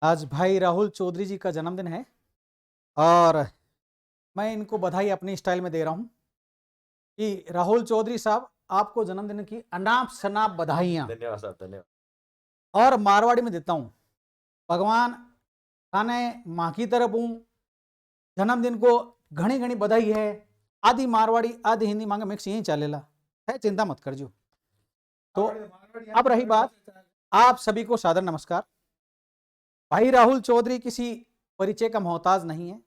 आज भाई राहुल चौधरी जी का जन्मदिन है और मैं इनको बधाई अपनी स्टाइल में दे रहा हूं कि राहुल चौधरी साहब आपको जन्मदिन की अनाप शनाप बधाइयां। धन्यवाद साहब, धन्यवाद। और मारवाड़ी में देता हूं, भगवान थाने माँ की तरफ हूं, जन्मदिन को घनी घनी बधाई है। आधी मारवाड़ी आधी हिंदी मांगे मिक्स यही चलेला है, चिंता मत कर जो। तो अब रही बात, आप सभी को सादर नमस्कार। भाई राहुल चौधरी किसी परिचय का मोहताज नहीं है।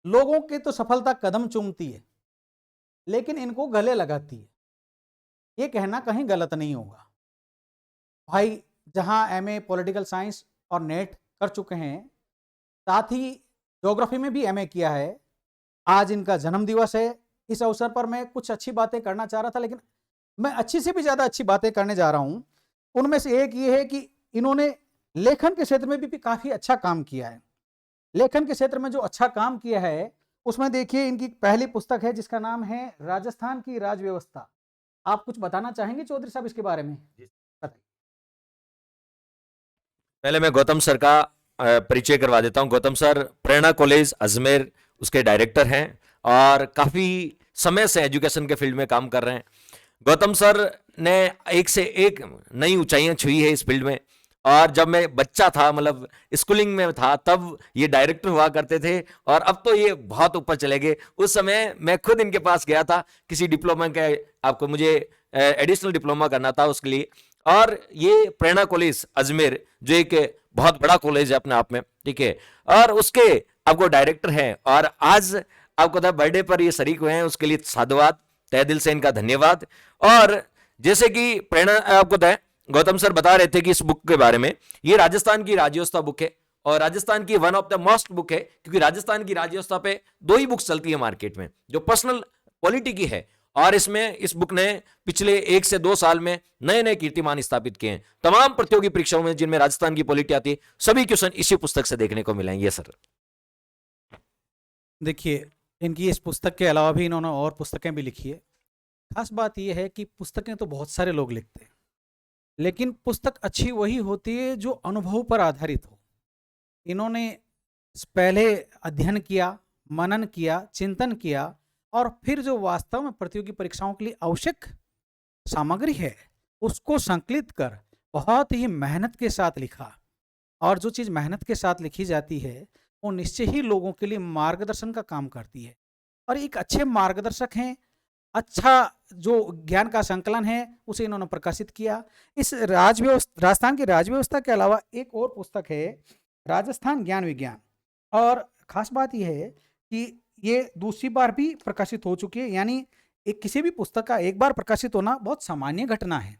लोगों की तो सफलता कदम चूमती है लेकिन इनको गले लगाती है, ये कहना कहीं गलत नहीं होगा। भाई जहां एमए पॉलिटिकल साइंस और नेट कर चुके हैं, साथ ही ज्योग्राफी में भी एमए किया है। आज इनका जन्म दिवस है। इस अवसर पर मैं कुछ अच्छी बातें करना चाह रहा था, लेकिन मैं अच्छी से भी ज्यादा अच्छी बातें करने जा रहा हूं। उनमें से एक ये है कि इन्होंने लेखन के क्षेत्र में भी काफी अच्छा काम किया है। लेखन के क्षेत्र में जो अच्छा काम किया है उसमें देखिए, इनकी पहली पुस्तक है जिसका नाम है राजस्थान की राज व्यवस्था। आप कुछ बताना चाहेंगे चौधरी साहब इसके बारे में? पहले मैं गौतम सर का परिचय करवा देता हूं। गौतम सर प्रेरणा कॉलेज अजमेर उसके डायरेक्टर हैं और काफी समय से एजुकेशन के फील्ड में काम कर रहे हैं। गौतम सर ने एक से एक नई ऊंचाइयां छुई है इस फील्ड में। और जब मैं बच्चा था, मतलब स्कूलिंग में था, तब ये डायरेक्टर हुआ करते थे और अब तो ये बहुत ऊपर चले गए। उस समय मैं खुद इनके पास गया था किसी डिप्लोमा के, आपको मुझे एडिशनल डिप्लोमा करना था उसके लिए। और ये प्रेरणा कॉलेज अजमेर जो एक बहुत बड़ा कॉलेज है अपने आप में, ठीक है, और उसके आपको डायरेक्टर हैं और आज आपको बर्थडे पर ये शरीक हुए हैं, उसके लिए साधुवाद, तहे दिल से इनका धन्यवाद। और जैसे कि प्रेरणा आपको गौतम सर बता रहे थे कि इस बुक के बारे में, ये राजस्थान की राज्यव्यवस्था बुक है और राजस्थान की one of the most book है, क्योंकि राजस्थान की राज्यव्यवस्था पे 2 ही बुक्स चलती है मार्केट में जो पर्सनल पॉलिटी की है। और इसमें इस बुक ने पिछले 1 से 2 साल में नए नए कीर्तिमान स्थापित किए हैं। तमाम प्रतियोगी परीक्षाओं में जिनमें राजस्थान की पॉलिटी आती है, सभी क्वेश्चन इसी पुस्तक से देखने को मिलेंगे सर। देखिए, इनकी इस पुस्तक के अलावा भी इन्होंने और पुस्तकें भी लिखी है। खास बात यह है कि पुस्तकें तो बहुत सारे लोग लिखते हैं, लेकिन पुस्तक अच्छी वही होती है जो अनुभव पर आधारित हो। इन्होंने पहले अध्ययन किया, मनन किया, चिंतन किया और फिर जो वास्तव में प्रतियोगी परीक्षाओं के लिए आवश्यक सामग्री है उसको संकलित कर बहुत ही मेहनत के साथ लिखा। और जो चीज़ मेहनत के साथ लिखी जाती है वो निश्चय ही लोगों के लिए मार्गदर्शन का काम करती है। और एक अच्छे मार्गदर्शक हैं, अच्छा जो ज्ञान का संकलन है उसे इन्होंने प्रकाशित किया। इस राजस्थान की राजव्यवस्था के अलावा एक और पुस्तक है, राजस्थान ज्ञान विज्ञान। और खास बात यह है कि ये दूसरी बार भी प्रकाशित हो चुकी है, यानी एक किसी भी पुस्तक का एक बार प्रकाशित होना बहुत सामान्य घटना है,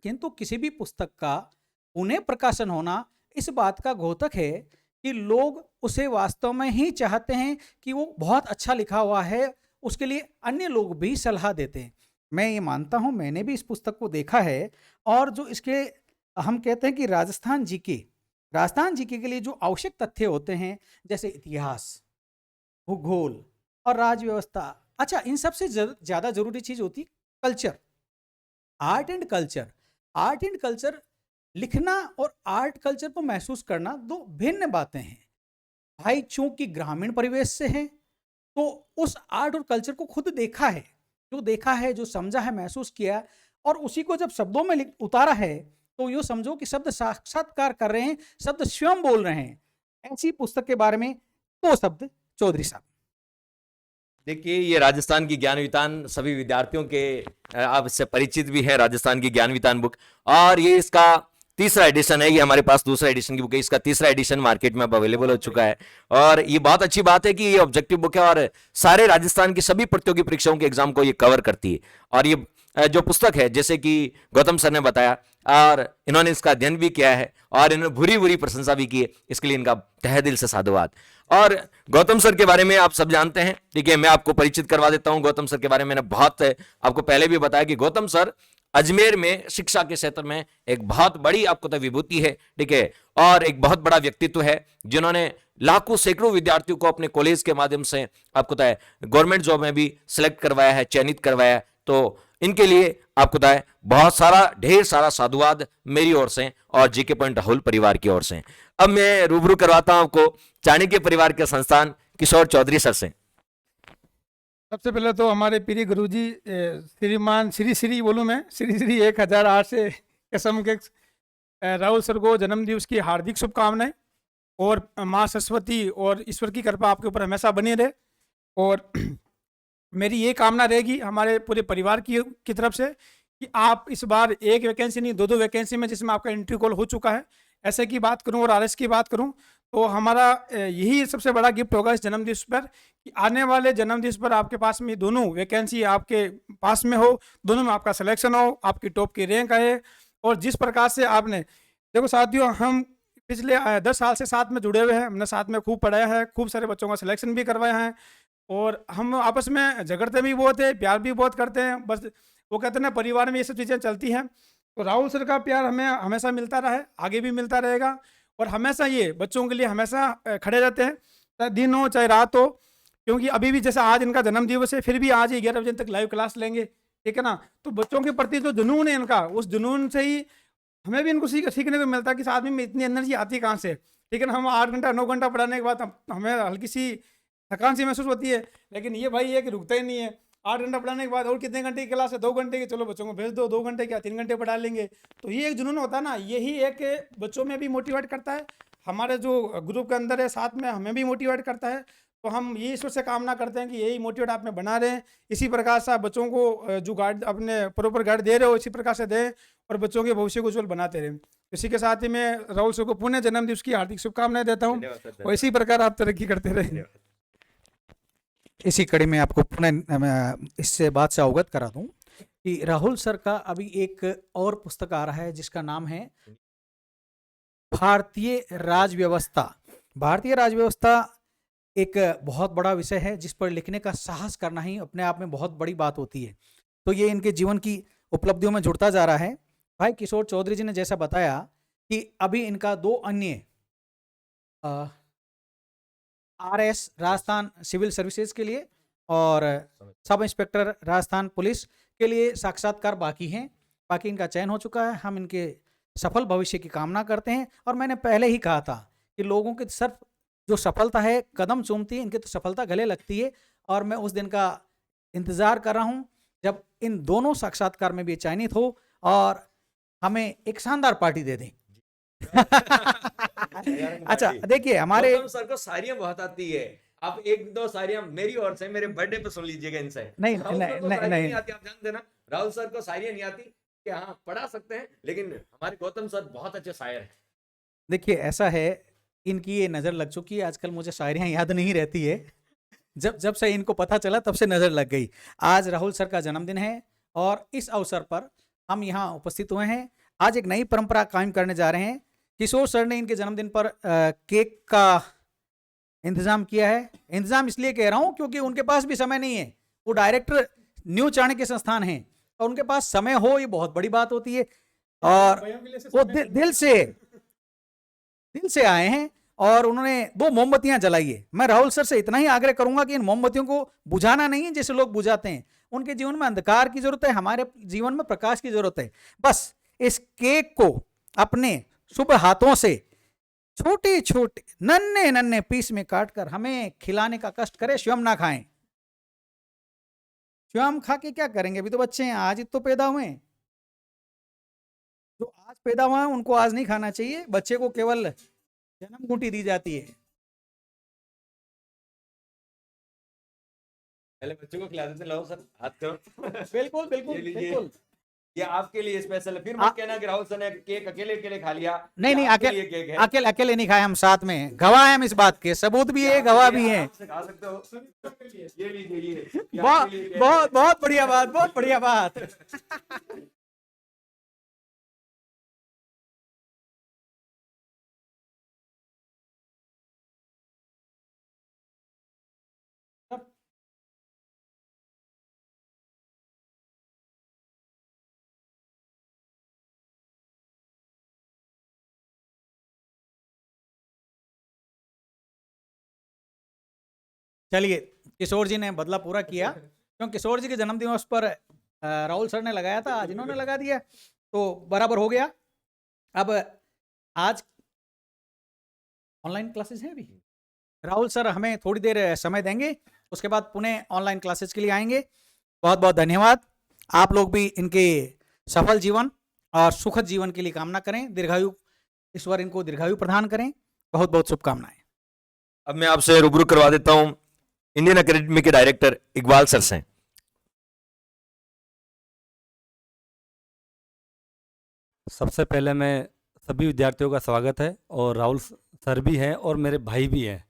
किंतु किसी भी पुस्तक का पुनः प्रकाशन होना इस बात का द्योतक है कि लोग उसे वास्तव में ही चाहते हैं कि वो बहुत अच्छा लिखा हुआ है, उसके लिए अन्य लोग भी सलाह देते हैं। मैं ये मानता हूँ, मैंने भी इस पुस्तक को देखा है। और जो इसके हम कहते हैं कि राजस्थान जीके के लिए जो आवश्यक तथ्य होते हैं, जैसे इतिहास, भूगोल और राज व्यवस्था, अच्छा इन सबसे ज़्यादा जरूरी चीज़ होती culture, art and culture. Art and culture लिखना और आर्ट कल्चर को महसूस करना 2 भिन्न बातें हैं। भाई चूंकि ग्रामीण परिवेश से है तो उस आर्ट और कल्चर को खुद देखा है, जो समझा है, महसूस किया, और उसी को जब शब्दों में उतारा है तो यूँ समझो कि शब्द साक्षात्कार कर रहे हैं, शब्द स्वयं बोल रहे हैं। ऐसी पुस्तक के बारे में 2 शब्द चौधरी साहब। देखिए, ये राजस्थान की ज्ञान वितान सभी विद्यार्थियों के आप इससे परिचित भी है, राजस्थान की ज्ञान वितान बुक। और ये इसका 3रा एडिशन है, ये हमारे पास 2रा एडिशन की बुक है, इसका 3रा एडिशन मार्केट में अब अवेलेबल हो चुका है। और ये बहुत अच्छी बात है कि ये ऑब्जेक्टिव बुक है और सारे राजस्थान की सभी प्रतियोगी परीक्षाओं के एग्जाम को ये कवर करती है। और ये जो पुस्तक है, जैसे कि गौतम सर ने बताया, और इन्होंने इसका अध्ययन भी किया है और इन्होंने भूरी भूरी प्रशंसा भी की है, इसके लिए इनका तहे दिल से साधुवाद। और गौतम सर के बारे में आप सब जानते हैं, ठीक है, मैं आपको परिचित करवा देता हूं गौतम सर के बारे में। मैंने बहुत आपको पहले भी बताया कि गौतम सर अजमेर में शिक्षा के क्षेत्र में एक बहुत बड़ी आपको तो विभूति है, ठीक है, और एक बहुत बड़ा व्यक्तित्व है, जिन्होंने लाखों सैकड़ों विद्यार्थियों को अपने कॉलेज के माध्यम से आपको तो गवर्नमेंट जॉब में भी सिलेक्ट करवाया है, चयनित करवाया है। तो इनके लिए आपको बताए बहुत सारा ढेर सारा साधुवाद मेरी ओर से और जीके पॉइंट राहुल परिवार की ओर से। अब मैं रूबरू करवाता हूं आपको चाणक्य परिवार के संस्थान किशोर चौधरी सर से। सबसे पहले तो हमारे प्रिय गुरुजी श्रीमान श्री बोलूँ मैं श्री 1008 से कसम के राहुल सर को जन्म दिवस की हार्दिक शुभकामनाएं और माँ सरस्वती और ईश्वर की कृपा आपके ऊपर हमेशा बनी रहे। और मेरी ये कामना रहेगी हमारे पूरे परिवार की तरफ से कि आप इस बार एक वैकेंसी नहीं 2-2 वैकेंसी में जिसमें आपका एंट्री कॉल हो चुका है, ऐसे की बात करूं और आरएस की बात करूं तो हमारा यही सबसे बड़ा गिफ्ट होगा इस जन्मदिवस पर कि आने वाले जन्मदिवस पर आपके पास में दोनों वैकेंसी आपके पास में हो, दोनों में आपका सिलेक्शन हो, आपकी टॉप की रैंक आए। और जिस प्रकार से आपने देखो साथियों, हम पिछले 10 साल से साथ में जुड़े हुए हैं, हमने साथ में खूब पढ़ाया है, खूब सारे बच्चों का सिलेक्शन भी करवाया है और हम आपस में झगड़ते भी बहुत है, प्यार भी बहुत करते हैं। बस वो कहते हैं ना परिवार में ये सब चीज़ें चलती हैं। तो राहुल सर का प्यार हमें हमेशा मिलता रहा है, आगे भी मिलता रहेगा और हमेशा ये बच्चों के लिए हमेशा खड़े रहते हैं, चाहे दिन हो चाहे रात हो। क्योंकि अभी भी जैसे आज इनका जन्म दिवस है, फिर भी आज ही 11 बजे तक लाइव क्लास लेंगे, ठीक है ना। तो बच्चों के प्रति जो जुनून है इनका, उस जुनून से ही हमें भी इनको सीखने को मिलता है कि इस आदमी में इतनी एनर्जी आती है कहाँ से, ठीक है ना। हम 8 घंटा 9 घंटा पढ़ाने के बाद हमें हल्की सी थकान सी महसूस होती है, लेकिन ये भाई है कि रुकता ही नहीं है। 8 घंटा पढ़ाने के बाद और कितने घंटे की क्लास है, 2 घंटे की, चलो बच्चों को भेज दो, 2 घंटे क्या 3 घंटे पढ़ा लेंगे। तो ये एक जुनून होता है ना, यही एक बच्चों में भी मोटिवेट करता है, हमारे जो ग्रुप के अंदर है साथ में हमें भी मोटिवेट करता है। तो हम ये ईश्वर से कामना करते हैं कि यही मोटिवेट आप में बना रहें, इसी प्रकार से आप बच्चों को जो गाइड अपने प्रॉपर गाइड दे रहे हो इसी प्रकार से दें और बच्चों के भविष्य को उज्जवल बनाते रहें। इसी के साथ ही मैं राहुल सर को पुनः जन्मदिवस की हार्दिक शुभकामनाएं देता हूँ और इसी प्रकार आप तरक्की करते रहें। इसी कड़ी में आपको पुनः इससे बात से अवगत करा दूं कि राहुल सर का अभी एक और पुस्तक आ रहा है जिसका नाम है भारतीय राजव्यवस्था। भारतीय राजव्यवस्था एक बहुत बड़ा विषय है जिस पर लिखने का साहस करना ही अपने आप में बहुत बड़ी बात होती है। तो ये इनके जीवन की उपलब्धियों में जुड़ता जा रहा है। भाई किशोर चौधरी जी ने जैसा बताया कि अभी इनका 2 अन्य आरएस राजस्थान सिविल सर्विसेज के लिए और सब इंस्पेक्टर राजस्थान पुलिस के लिए साक्षात्कार बाकी हैं। बाकी इनका चयन हो चुका है। हम इनके सफल भविष्य की कामना करते हैं। और मैंने पहले ही कहा था कि लोगों के सिर्फ जो सफलता है कदम चूमती है, इनकी तो सफलता गले लगती है। और मैं उस दिन का इंतजार कर रहा हूं जब इन दोनों साक्षात्कार में भी चयनित हो और हमें एक शानदार पार्टी दे दें। अच्छा देखिए हमारे गौतम सर को शायरियां बहुत आती है, आप 1-2 शायरियां मेरी ओर से मेरे बर्थडे पे सुन लीजिएगा इनसे। नहीं राहुल सर को नहीं शायरी नहीं नहीं आती, आप जानते ना, राहुल सर को शायरियां नहीं आती कि हाँ पढ़ा सकते हैं, लेकिन हमारे गौतम सर बहुत अच्छे शायर हैं। देखिए ऐसा है, इनकी ये नज़र लग चुकी है। आजकल मुझे शायरियाँ याद नहीं रहती है, जब से इनको पता चला तब से नज़र लग गई। आज राहुल सर का जन्मदिन है और इस अवसर पर हम यहाँ उपस्थित हुए हैं। आज एक नई परंपरा कायम करने जा रहे हैं। किशोर सर ने इनके जन्मदिन पर केक का इंतज़ाम किया है। इंतज़ाम इसलिए कह रहा हूँ क्योंकि उनके पास भी समय नहीं है। वो डायरेक्टर न्यू चाणक्य संस्थान हैं और उनके पास समय हो ये बहुत बड़ी बात होती है। और वो दिल से आए हैं और उन्होंने 2 मोमबत्तियां जलाई है। मैं राहुल सर से इतना ही आग्रह करूंगा कि इन मोमबत्तियों को बुझाना नहीं है जैसे लोग बुझाते हैं। उनके जीवन में अंधकार की जरूरत है, हमारे जीवन में प्रकाश की जरूरत है। बस इस केक को अपने शुभ हाथों से छोटे छोटे नन्हे नन्हे पीस में काटकर हमें खिलाने का कष्ट करें, स्वयं ना खाएं। स्वयं खा के क्या करेंगे, अभी तो बच्चे हैं, आज ही तो पैदा हुए हैं। जो आज पैदा हुआ है उनको आज नहीं खाना चाहिए। बच्चे को केवल जन्म घूंटी दी जाती है। पहले बच्चों को खिला देते, लो सर हाथ करो। बिल्कुल बिल्कुल ये लीजिए। बिल्कुल। ये आपके लिए स्पेशल है, फिर मत कहना कि राहुल सर ने केक अकेले अकेले खा लिया। नहीं नहीं, आपके लिए केक है। अकेले अकेले नहीं खाए, हम साथ में हैं। गवाह हैं हम इस बात के, सबूत भी है, गवाह भी हैं। आप से खा सकते हो। ये लीजिए, ये बहुत आपके लिए केक है। बहुत बहुत बढ़िया बात, बहुत बढ़िया बात। चलिए, किशोर जी ने बदला पूरा किया क्योंकि किशोर जी के जन्मदिवस पर राहुल सर ने लगाया था, आज इन्होंने लगा दिया, तो बराबर हो गया। अब आज ऑनलाइन क्लासेस हैं अभी, राहुल सर हमें थोड़ी देर समय देंगे, उसके बाद पुनः ऑनलाइन क्लासेस के लिए आएंगे। बहुत बहुत धन्यवाद। आप लोग भी इनके सफल जीवन और सुखद जीवन के लिए कामना करें, दीर्घायु, ईश्वर इनको दीर्घायु प्रदान करें। बहुत बहुत शुभकामनाएं। अब मैं आपसे रूबरू करवा देता हूं इंडियन एकेडमी के डायरेक्टर इकबाल सर से। सबसे पहले मैं सभी विद्यार्थियों का स्वागत है, और राहुल सर भी हैं और मेरे भाई भी हैं,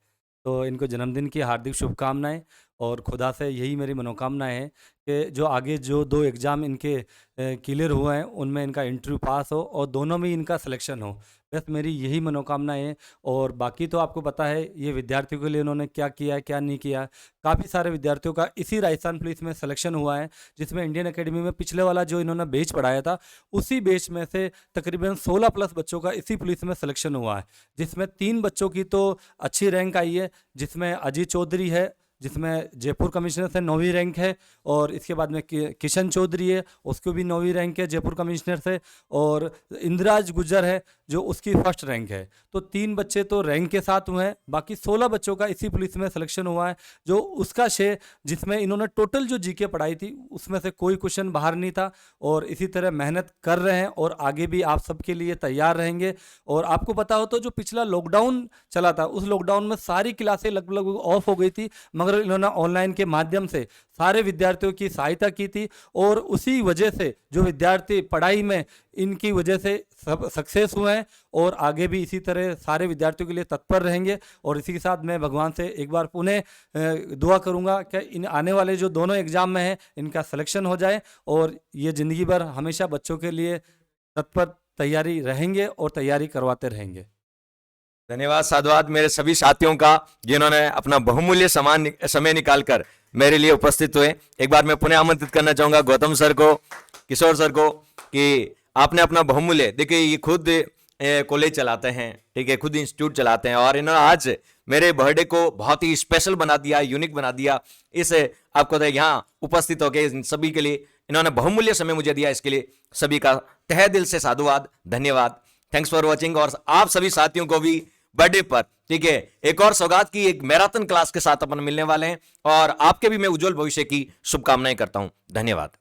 तो इनको जन्मदिन की हार्दिक शुभकामनाएं। और खुदा से यही मेरी मनोकामनाएं है कि जो आगे जो 2 एग्ज़ाम इनके क्लियर हुए हैं उनमें इनका इंटरव्यू पास हो और दोनों में इनका सिलेक्शन हो, बस मेरी यही मनोकामनाएं है। और बाकी तो आपको पता है ये विद्यार्थियों के लिए उन्होंने क्या किया है क्या नहीं किया। काफ़ी सारे विद्यार्थियों का इसी राजस्थान पुलिस में सिलेक्शन हुआ है, जिसमें इंडियन एकेडमी में पिछले वाला जो इन्होंने बैच पढ़ाया था उसी बैच में से तकरीबन 16 प्लस बच्चों का इसी पुलिस में सिलेक्शन हुआ है, जिसमें 3 बच्चों की तो अच्छी रैंक आई है, जिसमें अजीत चौधरी है जिसमें जयपुर कमिश्नर से 9वीं रैंक है, और इसके बाद में किशन चौधरी है उसको भी 9वीं रैंक है जयपुर कमिश्नर से, और इंद्राज गुज्जर है जो उसकी फर्स्ट रैंक है। तो 3 बच्चे तो रैंक के साथ हुए हैं, बाकी 16 बच्चों का इसी पुलिस में सिलेक्शन हुआ है, जो उसका श्रेय जिसमें इन्होंने टोटल जो जीके पढ़ाई थी उसमें से कोई क्वेश्चन बाहर नहीं था, और इसी तरह मेहनत कर रहे हैं और आगे भी आप सबके लिए तैयार रहेंगे। और आपको पता हो तो जो पिछला लॉकडाउन चला था उस लॉकडाउन में सारी क्लासें लगभग ऑफ हो गई थी, मगर इन्होंने ऑनलाइन के माध्यम से सारे विद्यार्थियों की सहायता की थी, और उसी वजह से जो विद्यार्थी पढ़ाई में इनकी वजह से सब सक्सेस हुए हैं, और आगे भी इसी तरह सारे विद्यार्थियों के लिए तत्पर रहेंगे। और इसी के साथ मैं भगवान से एक बार पुनः दुआ करूंगा कि इन आने वाले जो दोनों एग्जाम में हैं इनका सिलेक्शन हो जाए, और ये ज़िंदगी भर हमेशा बच्चों के लिए तत्पर तैयारी रहेंगे और तैयारी करवाते रहेंगे। धन्यवाद, साधुवाद मेरे सभी साथियों का जिन्होंने अपना बहुमूल्य समय निकालकर मेरे लिए उपस्थित हुए। एक बार मैं पुनः आमंत्रित करना चाहूंगा गौतम सर को, किशोर सर को, कि आपने अपना बहुमूल्य, देखिए ये खुद कॉलेज चलाते हैं, ठीक है, खुद इंस्टीट्यूट चलाते हैं, और इन्होंने आज मेरे बर्थडे को बहुत ही स्पेशल बना दिया, यूनिक बना दिया। इस आपको तो यहाँ उपस्थित होकर इन सभी के लिए इन्होंने बहुमूल्य समय मुझे दिया, इसके लिए सभी का तहे दिल से साधुवाद, धन्यवाद। Thanks for watching. और आप सभी साथियों को भी बर्थडे पर, ठीक है, एक और सौगात की एक मैराथन क्लास के साथ अपन मिलने वाले हैं, और आपके भी मैं उज्जवल भविष्य की शुभकामनाएं करता हूं। धन्यवाद।